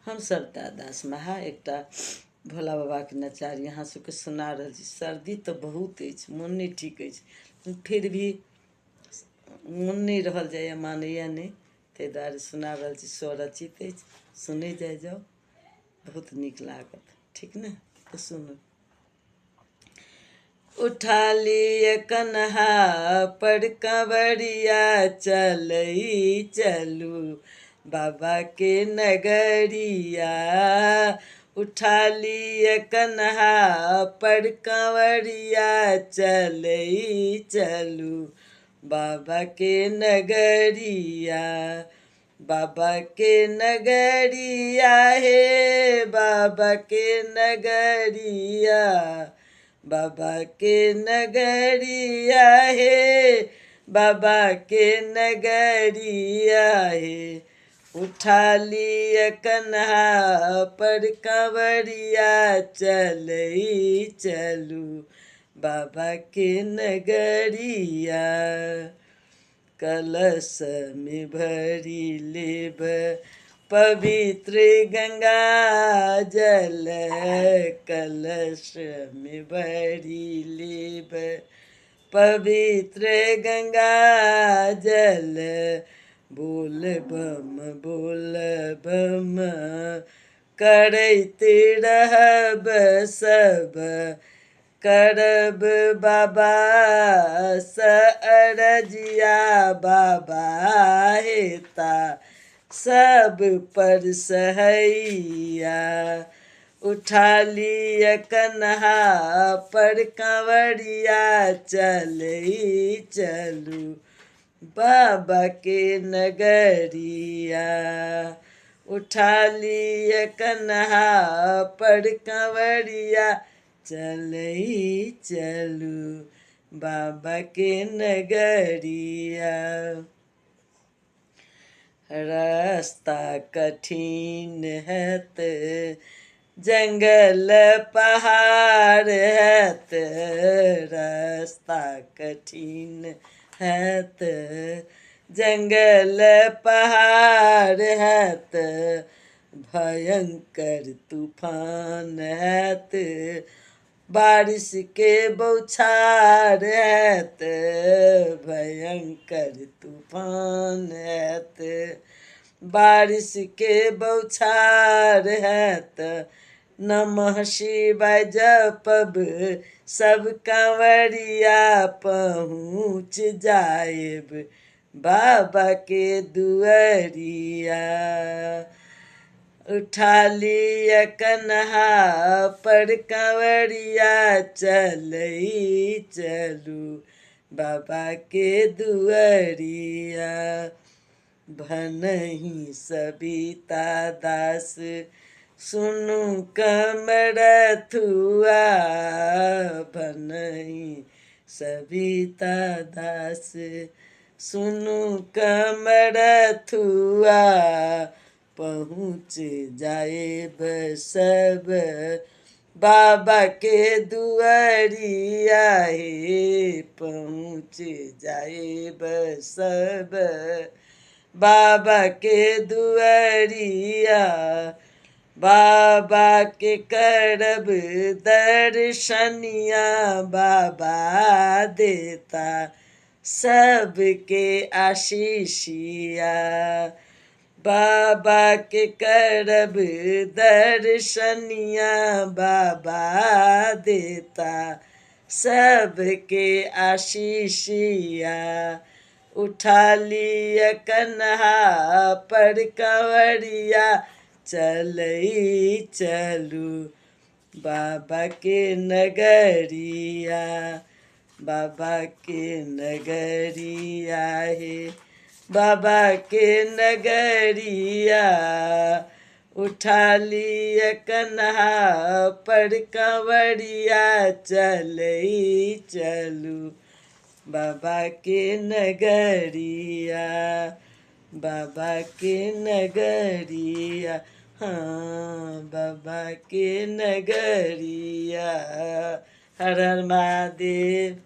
हम सरता दास महा एकटा भोला बाबा के नचार यहाँ सबके सुना रही छी। सर्दी तो बहुत अछि, मन नहीं ठीक अछि, फिर भी मन नहीं रहल जाए, मानैया नहीं, ताहि दुआरे सुना रहल छी। स्वरचित अछि, सुनै जाए जाओ, बहुत नीक लागत। ठीक ने, तो सुनो। उठा लिए कन्हा पर कंवरिया, चलई चलू बाबा के नगरिया। उठा लिए कन्हा पर कंवरिया, चलई चलू बाबा के नगरिया। बाबा के नगरिया हे बाबा के नगरिया, बाबा के नगरिया हे बाबा के नगरिया हे। उठा लिया कन्हा पर कंवरिया, चलई चलू बाबा के नगरिया। कलश में भरी लेब पवित्र गंगा जल, कलश में भरी लेब पवित्र गंगा जल। बोल बम करैत रहब सब, करब बाबा सरजिया। बाबा हेता सब पर सहैया। उठा लिया कन्हा पर कंवरिया, चलई चलू बाबा के नगरिया। उठा लिया कन्हा पर कंवरिया, चलई चलू बाबा के नगरिया। रास्ता कठिन हैत, जंगल पहाड़ हैत, रास्ता कठिन हैत, जंगल पहाड़ हैत, भयंकर तूफान हैत, बारिश के बौछार हैत, भयंकर तूफान हैत, बारिश के बौछार हैत। नमः शिवाय जपब सब कंवरिया, पहुँच जाएब बाबा के दुआरिया। उठा लिया कन्हा पर कंवरिया, चलई चलू बाबा के दुआरिया। भनहि सबिता दास सुनु कमरथुआ, भनहि सबिता दास सुनु कमरथुआ। पहुँच जाएब सब बाबा के दुआरिया हे, पहुँच जाएब सब बाबा के दुआरिया। बाबा के करब दर्शनिया, बाबा देता सबके आशीषिया। बाबा के करब दर्शनिया, बाबा देता सबके आशीषिया। उठा लिया कन्हा पर कंवरिया, चलई चलू बाबा के नगरिया। बाबा के नगरिया हे बाबा के नगरिया। उठा लिया कन्हा पर कंवरिया, चलई चलू बाबा के नगरिया। बाबा के नगरिया, हाँ बाबा के नगरिया। हर हर महादेव।